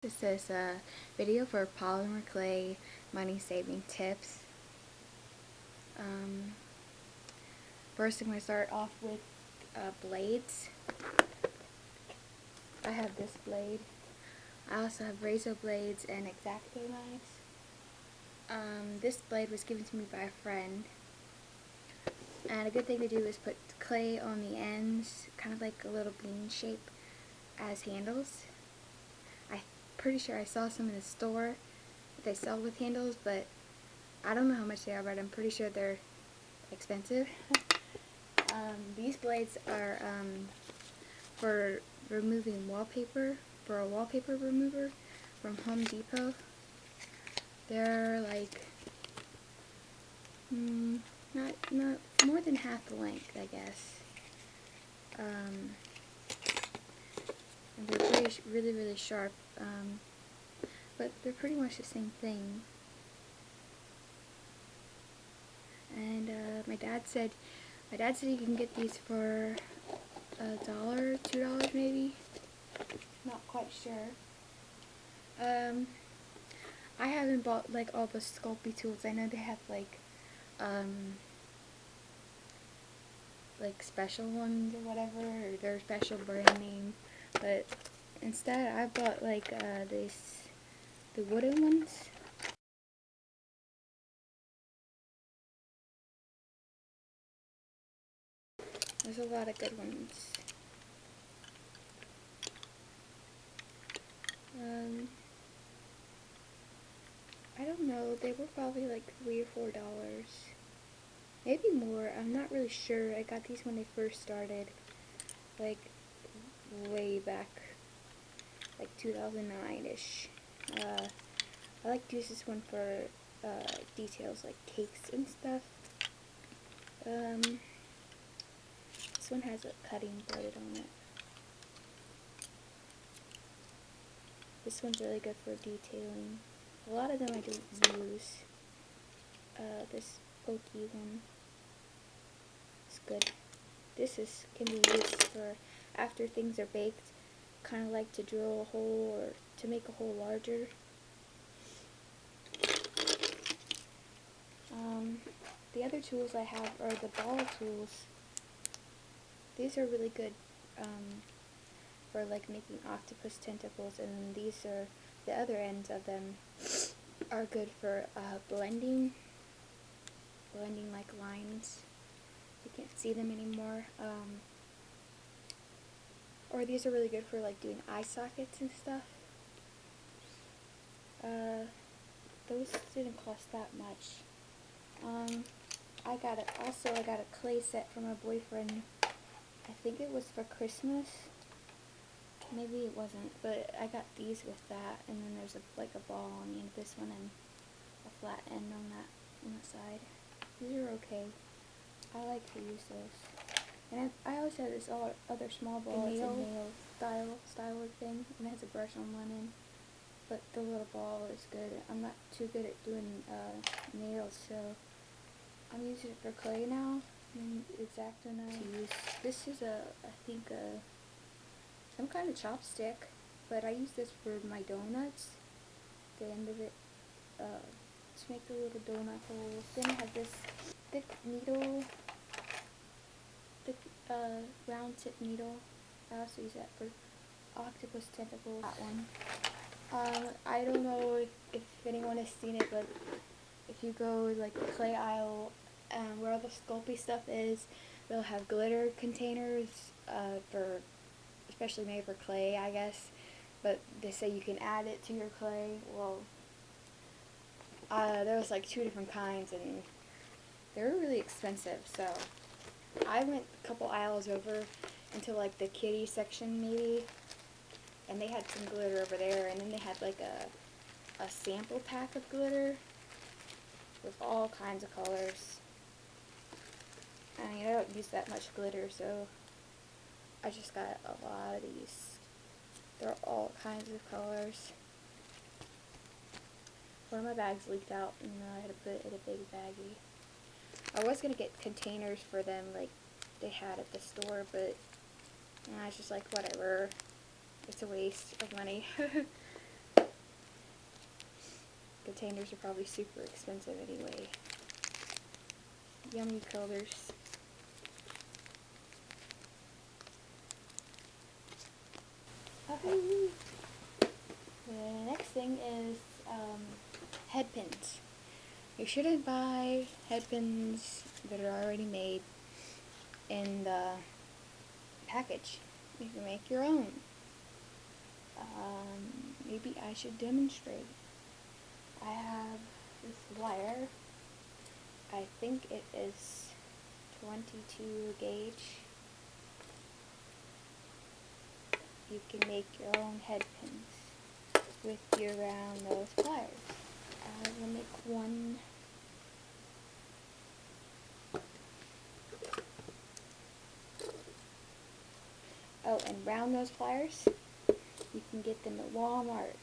This is a video for Polymer Clay money saving tips. First I'm going to start off with blades. I have this blade. I also have razor blades and X-Acto knives. This blade was given to me by a friend. And a good thing to do is put clay on the ends, kind of like a little bean shape, as handles. I'm pretty sure I saw some in the store that they sell with handles, but I don't know how much they are, but I'm pretty sure they're expensive. These blades are for removing wallpaper, for a wallpaper remover from Home Depot. They're like not more than half the length, I guess. And they're really sharp, but they're pretty much the same thing. And my dad said you can get these for $1, $2 maybe. Not quite sure. I haven't bought like all the Sculpey tools. I know they have like special ones or whatever, or their special brand name. But instead, I bought like the wooden ones. There's a lot of good ones. I don't know, they were probably like $3 or $4. Maybe more, I'm not really sure. I got these when they first started, like way back, like 2009-ish. I like to use this one for details like cakes and stuff. This one has a cutting blade on it. This one's really good for detailing. A lot of them I don't use. This pokey one is good. This can be used for after things are baked, kind of like to drill a hole or to make a hole larger. The other tools I have are the ball tools. These are really good for like making octopus tentacles, and then these are the other ends of them are good for blending like lines. You can't see them anymore. Or these are really good for like doing eye sockets and stuff. Those didn't cost that much. I got a clay set from my boyfriend. I think it was for Christmas. Maybe it wasn't, but I got these with that, and then there's like a ball on the end of this one and a flat end on that side. These are okay. I like to use those. And I always have this other small ball. It's a nail style thing, and it has a brush on one end. But the little ball is good. I'm not too good at doing nails, so I'm using it for clay now. And X-Acto knife. This is I think some kind of chopstick, but I use this for my donuts. The end of it to make the little donut holes. Then I have this thick needle, round tip needle. I also use that for octopus tentacles. That one. I don't know if anyone has seen it, but if you go like the clay aisle, where all the Sculpey stuff is, they'll have glitter containers especially made for clay, I guess. But they say you can add it to your clay. Well, there was like 2 different kinds, and they were really expensive. So I went a couple aisles over into like the kiddie section maybe, and they had some glitter over there, and then they had like a sample pack of glitter with all kinds of colors. I mean, I don't use that much glitter, so I just got a lot of these. They're all kinds of colors. One of my bags leaked out, and I had to put it in a big baggie. I was going to get containers for them like they had at the store, but I was just like, whatever. It's a waste of money. containers are probably super expensive anyway. Yummy colors. Okay. The next thing is head pins. You shouldn't buy head pins that are already made in the package. You can make your own. Maybe I should demonstrate. I have this wire. I think it is 22 gauge. You can make your own head pins with your round nose pliers. I will make one. Oh, and round nose pliers, you can get them at Walmart.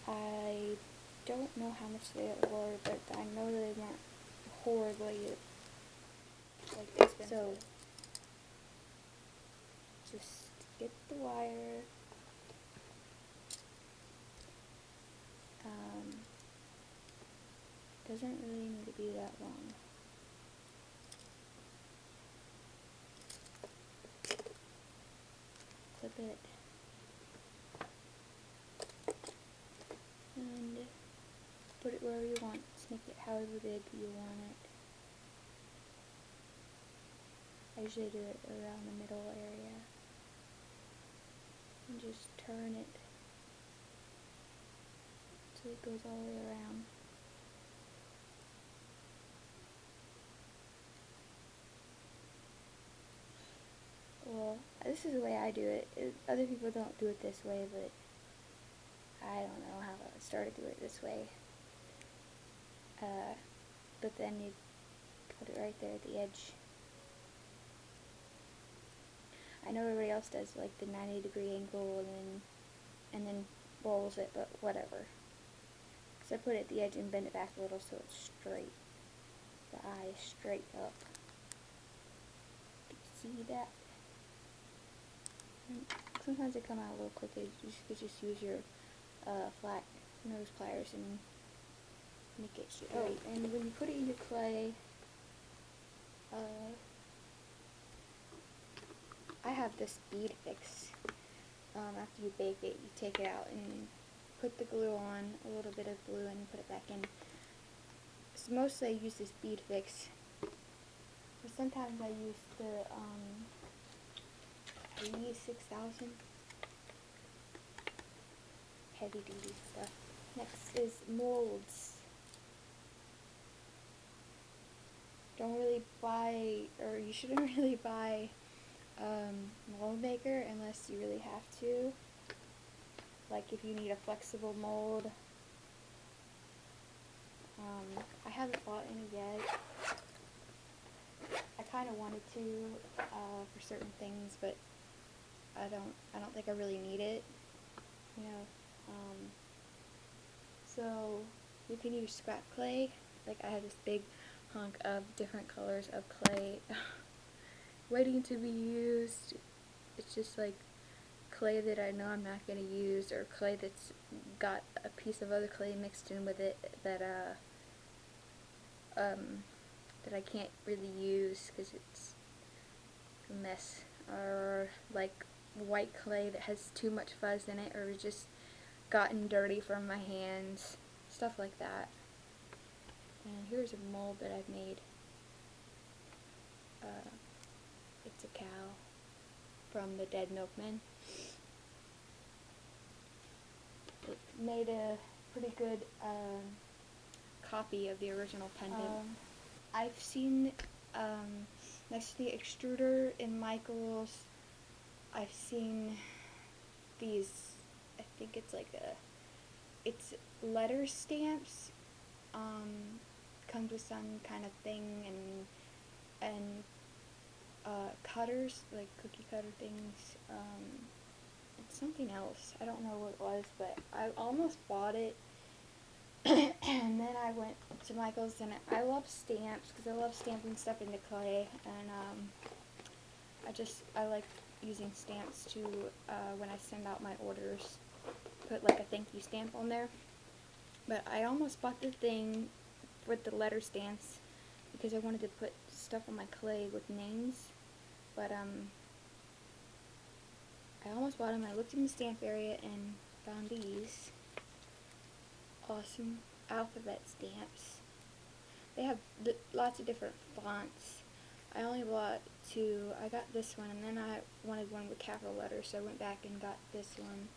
I don't know how much they were, but I know they weren't horribly expensive. So, just get the wire. Doesn't really need to be that long. Clip it. And put it wherever you want. Just make it however big you want it. I usually do it around the middle area. And just turn it so it goes all the way around. Well, this is the way I do it. Other people don't do it this way, but I don't know how I started to do it this way. But then you put it right there at the edge. I know everybody else does like the 90-degree angle and then rolls it, but whatever. So I put it at the edge and bend it back a little so it's straight. The eye is straight up. See that? And sometimes they come out a little quicker. You could just use your flat nose pliers and make it straight. Oh, and when you put it in your clay, I have this bead fix. After you bake it, you take it out and put the glue on, a little bit of glue, and put it back in. So mostly I use this bead fix, but sometimes I use the E6000 heavy duty stuff. Next is molds. Don't really buy, or you shouldn't really buy mold maker unless you really have to. Like if you need a flexible mold. I haven't bought any yet. I kind of wanted to for certain things, but I don't think I really need it. You know. So you can use scrap clay. Like I have this big hunk of different colors of clay waiting to be used. It's just like clay that I know I'm not going to use, or clay that's got a piece of other clay mixed in with it that I can't really use because it's a mess, or like white clay that has too much fuzz in it, or just gotten dirty from my hands, stuff like that. And here's a mold that I've made. It's a cow from the Dead Milkman. It made a pretty good copy of the original pendant. I've seen next to the extruder in Michael's, I've seen these, I think it's like it's letter stamps, comes with some kind of thing, and cutters, like cookie cutter things, it's something else, I don't know what it was, but I almost bought it, and then I went to Michael's, and I love stamps, because I love stamping stuff into clay, and I like using stamps to, when I send out my orders, put like a thank you stamp on there. But I almost bought the thing with the letter stamps because I wanted to put stuff on my clay with names. But I almost bought them. I looked in the stamp area and found these awesome alphabet stamps. They have lots of different fonts. I only bought 2. I got this one, and then I wanted one with capital letters, so I went back and got this one.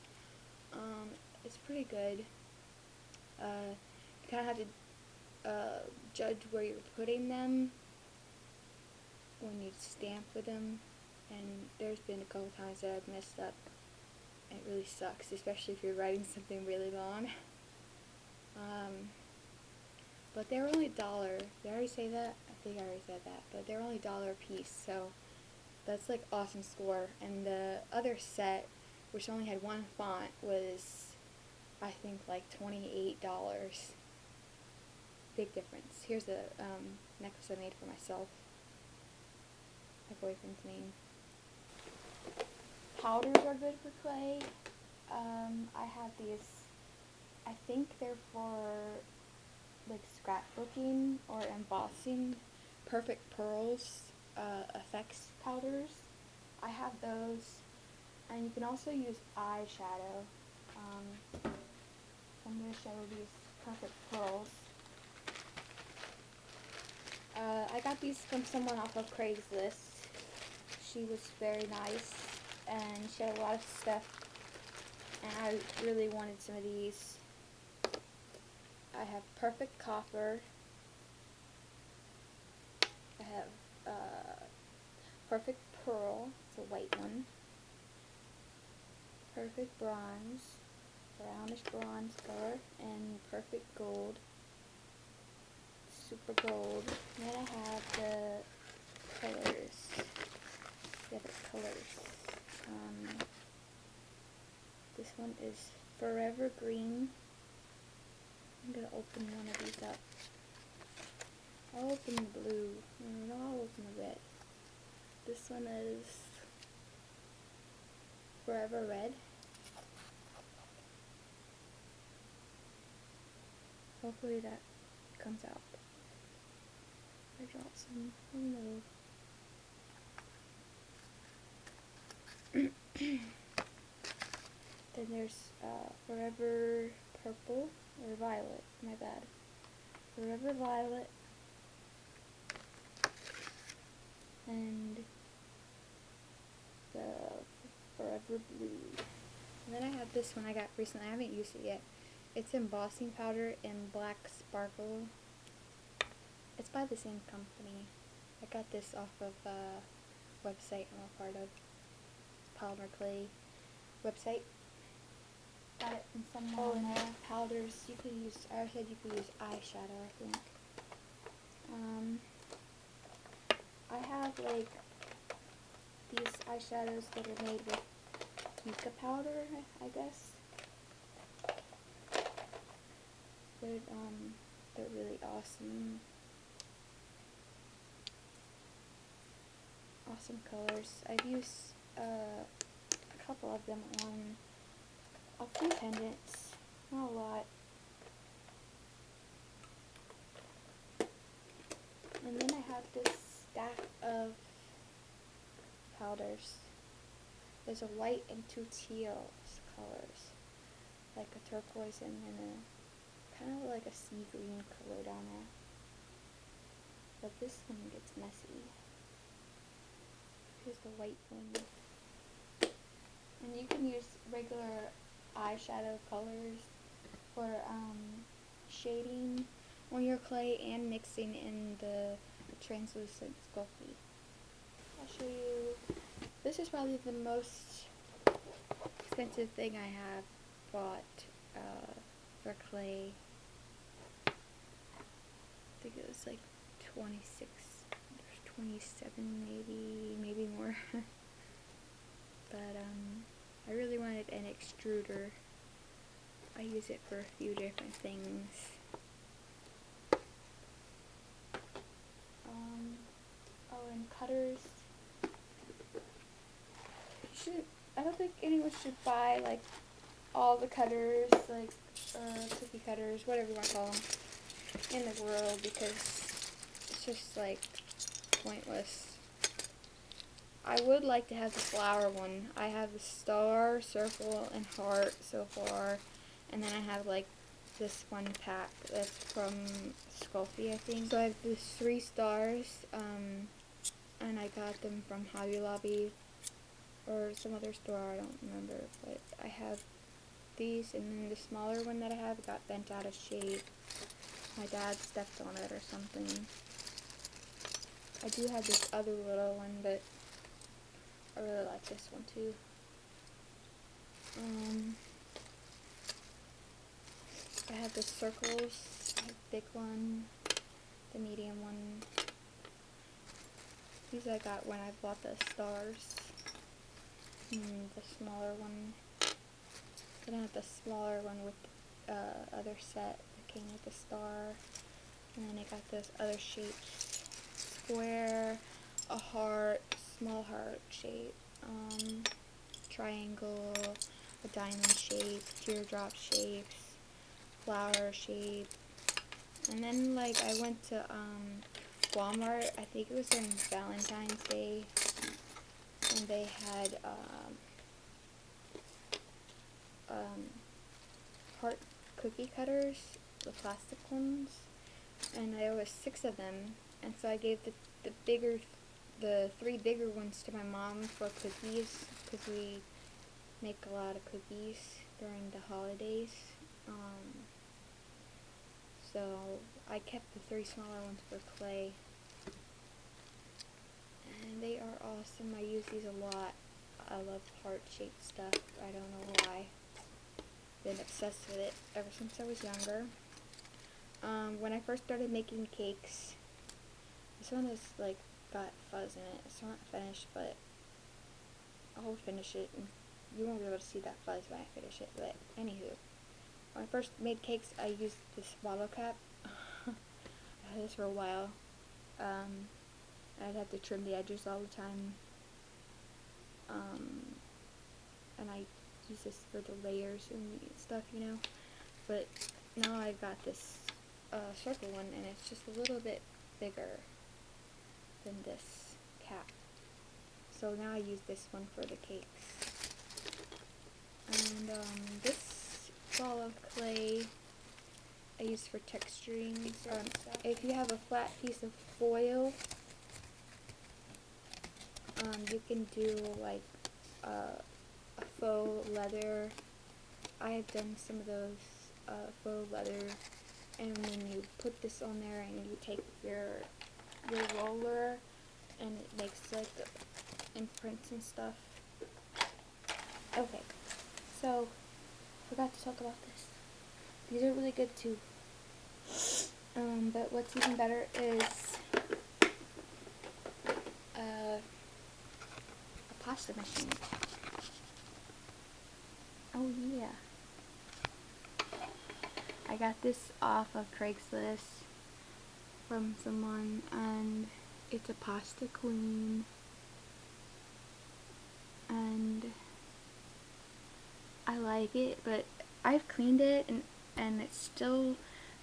It's pretty good. You kind of have to judge where you're putting them when you stamp with them, and there's been a couple times that I've messed up. It really sucks, especially if you're writing something really long. But they were only $1. Did I already say that? I think I already said that. But they're only $1 a piece, so that's like awesome score. And the other set, which only had one font, was I think like $28. Big difference. Here's a necklace I made for myself. My boyfriend's name. Powders are good for clay. I have these. I think they're for like scrapbooking or embossing. Perfect Pearls effects powders. I have those, and you can also use eyeshadow. I'm going to show these Perfect Pearls. I got these from someone off of Craigslist. She was very nice, and she had a lot of stuff, and I really wanted some of these. I have Perfect Copper. I have Perfect Pearl, it's a white one. Perfect Bronze, brownish bronze color, and Perfect Gold, super gold. And then I have the colors, the other colors. This one is Forever Green. I'm going to open one of these up. I'll open the blue. No, I'll open the red. This one is Forever Red. Hopefully that comes out. I dropped some. Oh no. Then there's Forever Purple, or Violet, my bad. Forever Violet, and the Forever Blue. And then I have this one I got recently. I haven't used it yet. It's embossing powder in Black Sparkle. It's by the same company. I got this off of a website I'm a part of. Polymer Clay website. Got it from someone. Oh, and powders. You could use. I said you could use eyeshadow, I think. I have like these eyeshadows that are made with mica powder, I guess. They're really awesome. Awesome colors. I've used a couple of them on a few pendants, not a lot. And then I have this stack of powders. There's a white and 2 teal colors, like a turquoise and then a kind of like a sea green color down there. But this one gets messy. Here's the white one. And you can use regular eyeshadow colors for shading on your clay and mixing in the translucent Sculpey. I'll show you. This is probably the most expensive thing I have bought for clay. I think it was like 26, 27 maybe more. But I really wanted an extruder. I use it for a few different things. Oh, and cutters. I don't think anyone should buy like all the cutters, like cookie cutters, whatever you want to call them, in the world, because it's just like pointless. I would like to have the flower one. I have the star, circle, and heart so far, and then I have like this one pack that's from Sculpey, I think. So I have these 3 stars, and I got them from Hobby Lobby or some other store, I don't remember, but I have these, and then the smaller one that I have got bent out of shape. My dad stepped on it or something. I do have this other little one, but I really like this one too. I have the circles, the big one, the medium one. These I got when I bought the stars. And the smaller one. Then I have the smaller one with the other set that came with the star. And then I got those other shapes. Square, a heart, small heart shape, triangle, a diamond shape, teardrop shapes, flower shape. And then like I went to Walmart, I think it was during Valentine's Day, and they had heart cookie cutters, the plastic ones, and there was 6 of them, and so I gave the 3 bigger ones to my mom for cookies, because we make a lot of cookies during the holidays. So I kept the 3 smaller ones for clay, and they are awesome. I use these a lot. I love heart-shaped stuff. I don't know why. Been obsessed with it ever since I was younger. When I first started making cakes, this one has like got fuzz in it. It's not finished, but I'll finish it, and you won't be able to see that fuzz when I finish it. But anywho, when I first made cakes, I used this bottle cap. I had this for a while. I'd have to trim the edges all the time. And I use this for the layers and stuff, you know. But now I got this circle one, and it's just a little bit bigger than this cap. So now I use this one for the cakes. And this ball of clay I use for texturing. If you have a flat piece of foil, you can do like a faux leather. I have done some of those faux leather, and then you put this on there, and you take your roller, and it makes like imprints and stuff. Okay, so forgot to talk about this. These are really good too. But what's even better is a pasta machine. Oh yeah. I got this off of Craigslist from someone, and it's a pasta queen, and I like it, but I've cleaned it, and it still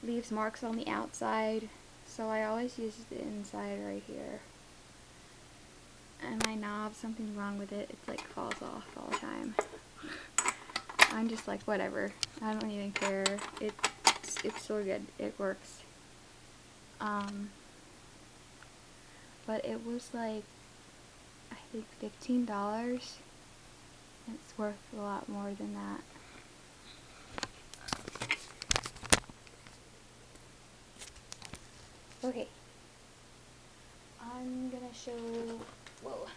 leaves marks on the outside, so I always use the inside right here. And my knob, something's wrong with it. It's like falls off all the time. I'm just like, whatever. I don't even care. It's so good. It works. But it was like, I think $15. It's worth a lot more than that. Okay. I'm gonna show, whoa.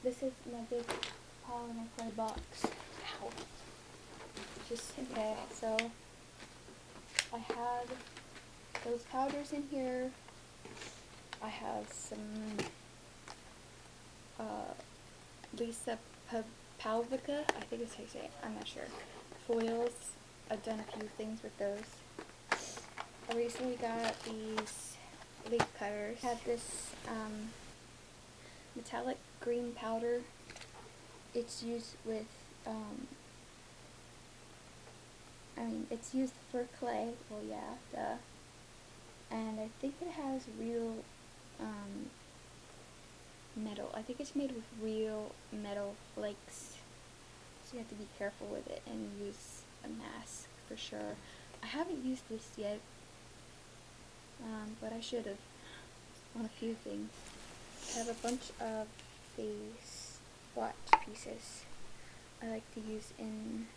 This is my big polymer clay box. Ow. Okay, so I have those powders in here. I have some Lisa Palvica, I think that's how you say it, I'm not sure, foils. I've done a few things with those. I recently got these leaf cutters. I have this metallic green powder, it's used with, it's used for clay, well yeah, duh. And I think it has real, metal. I think it's made with real metal flakes. So you have to be careful with it and use a mask for sure. I haven't used this yet, but I should have on a few things. I have a bunch of these watch pieces I like to use in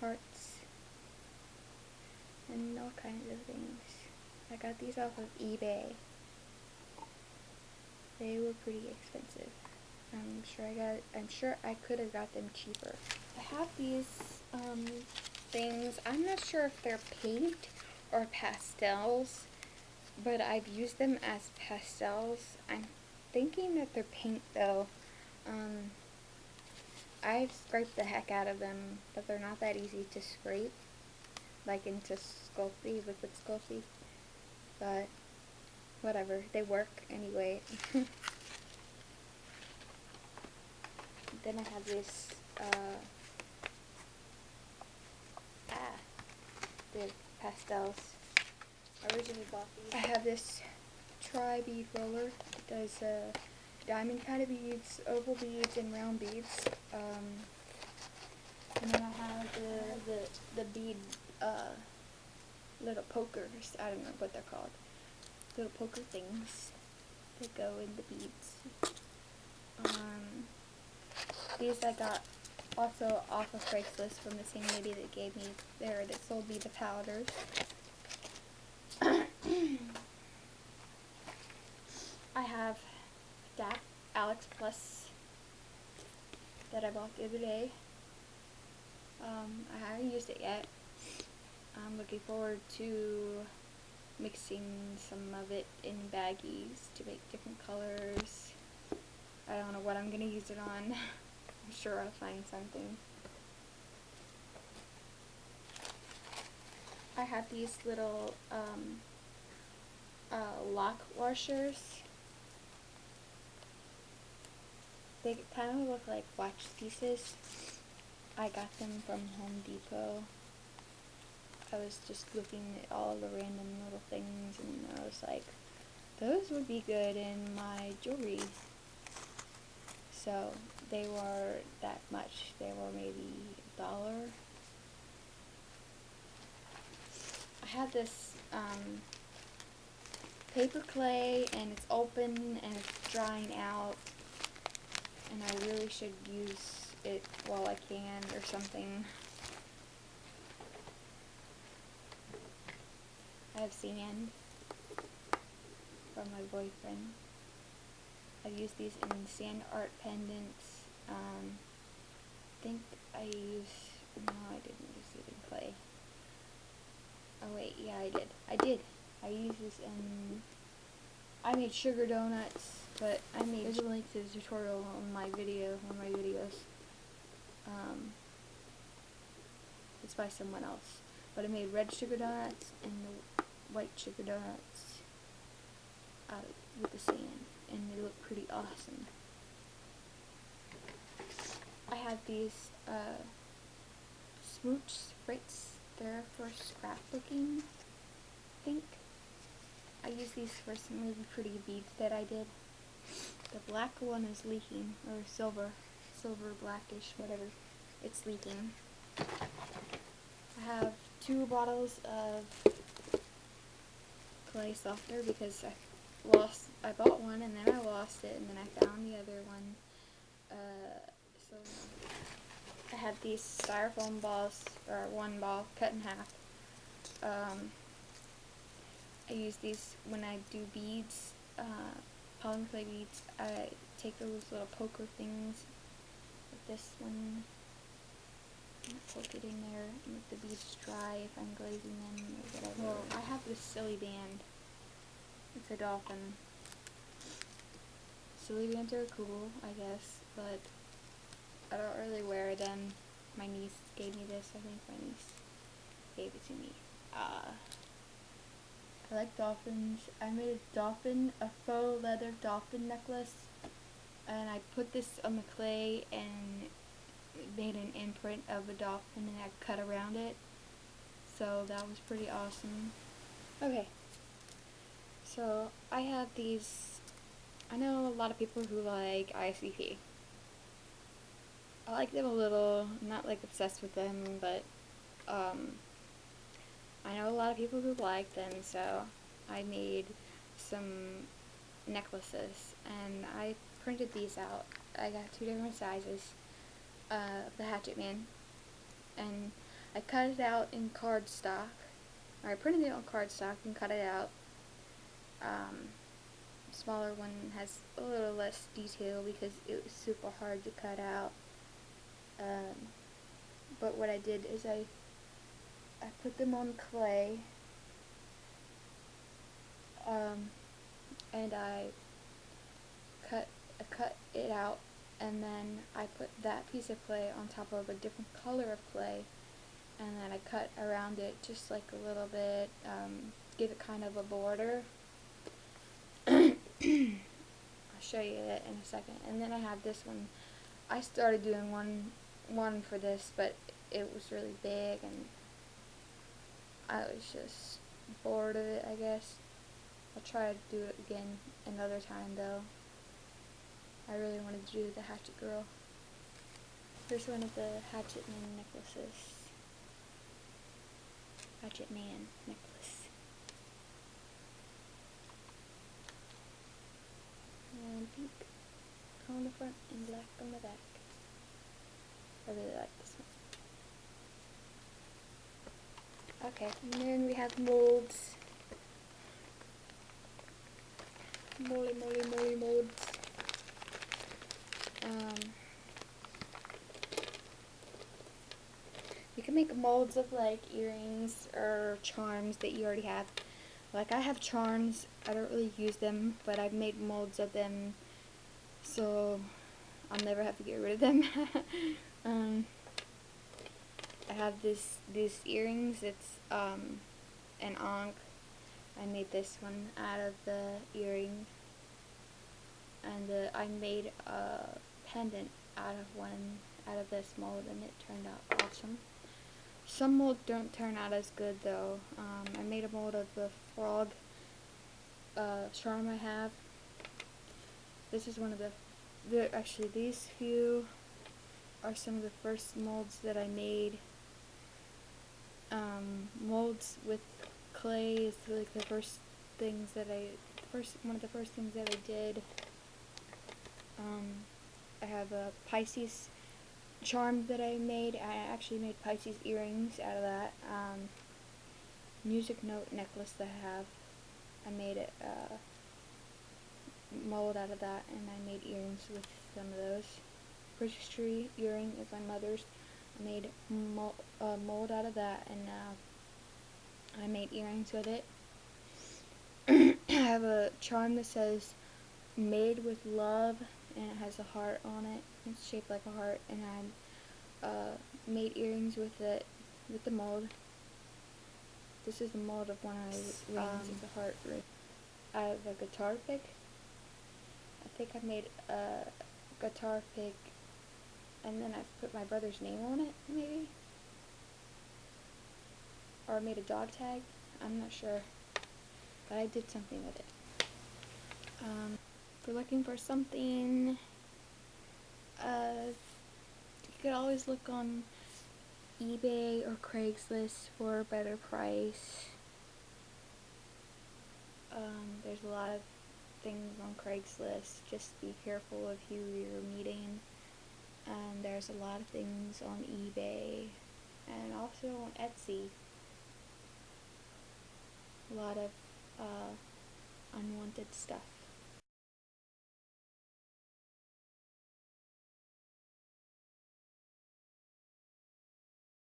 hearts and all kinds of things. I got these off of eBay. They were pretty expensive. I'm sure I could have got them cheaper. I have these things. I'm not sure if they're paint or pastels, but I've used them as pastels. I'm thinking that they're paint though. I've scraped the heck out of them, but they're not that easy to scrape, like into Sculpey, liquid Sculpey. But whatever, they work anyway. Then I have this, the pastels. I originally bought these. I have this tri-bead roller. It does diamond kind of beads, oval beads, and round beads. And then I have the bead little pokers. I don't know what they're called. Little poker things that go in the beads. These I got also off of Craigslist from the same lady that gave me that sold me the powders. I have that Alex Plus that I bought the other day. I haven't used it yet. I'm looking forward to mixing some of it in baggies to make different colors. I don't know what I'm gonna use it on. I'm sure I'll find something. I have these little lock washers. They kind of look like watch pieces. I got them from Home Depot. I was just looking at all the random little things and I was like, those would be good in my jewelry. So they were that much. They were maybe $1. I have this paper clay and it's open and it's drying out, and I really should use it while I can or something. I have sand from my boyfriend. I've used these in sand art pendants. I think I used, no I didn't use it in clay. Oh wait, yeah I did. I used this in, I made sugar donuts, but there's a link to the tutorial on my video, one of my videos. It's by someone else. But I made red sugar donuts and the white sugar donuts with the sand, and they look pretty awesome. I have these smooch sprays. They're for scrapbooking, I think. I use these for some really pretty beads that I did. The black one is leaking, or silver blackish, whatever. It's leaking. I have 2 bottles of clay softener because I bought one and then I lost it and then I found the other one. So I have these styrofoam balls, or 1 ball cut in half. I use these when I do beads, polymer clay beads. I take those little poker things with this one and poke it in there and let the beads dry if I'm glazing them or whatever. Well, I have this silly band. It's a dolphin. Silly bands are cool, I guess, but I don't really wear them. My niece gave me this. I think my niece gave it to me. I like dolphins. I made a faux leather dolphin necklace and I put this on the clay and made an imprint of a dolphin, and I cut around it. So that was pretty awesome. Okay, so I have these. I know a lot of people who like ICP. I like them a little. I'm not like obsessed with them, but I know a lot of people who like them, so I made some necklaces, and I printed these out. I got 2 different sizes of the Hatchet Man, and I cut it out in cardstock, or I printed it on cardstock and cut it out. Smaller one has a little less detail because it was super hard to cut out. But what I did is I put them on clay, and I cut it out, and then I put that piece of clay on top of a different color of clay, and then I cut around it just like a little bit, give it kind of a border. I'll show you it in a second. And then I have this one. I started doing one for this, but it was really big, and I was just bored of it, I guess. I'll try to do it again another time, though. I really wanted to do the Hatchet Girl. Here's one of the Hatchet Man necklaces. Hatchet Man necklace. And pink on the front and black on the back. I really like this one. Okay, and then we have molds. Moldy molds. You can make molds of like earrings or charms that you already have. Like I have charms, I don't really use them, but I've made molds of them, so I'll never have to get rid of them. I have these earrings. It's an ankh. I made this one out of the earring, and I made a pendant out of this mold, and it turned out awesome. Some molds don't turn out as good though. I made a mold of the frog charm I have. This is one of actually these few are some of the first molds that I made. Molds with clay is like the first things that one of the first things that I did. I have a Pisces charm that I made. I actually made Pisces earrings out of that. Music note necklace that I have. I made it mold out of that, and I made earrings with some of those. Christmas tree earring is my mother's. I made mold out of that, and I made earrings with it. I have a charm that says "Made with Love," and it has a heart on it. It's shaped like a heart, and I made earrings with it, with the mold. This is the mold of one of my rings with the heart. I have a guitar pick. I think I made a guitar pick, and then I put my brother's name on it, maybe? Or I made a dog tag. I'm not sure. But I did something with it. If you're looking for something, you could always look on eBay or Craigslist for a better price. There's a lot of things on Craigslist. Just be careful of who you're meeting. There's a lot of things on eBay and also on Etsy. A lot of unwanted stuff.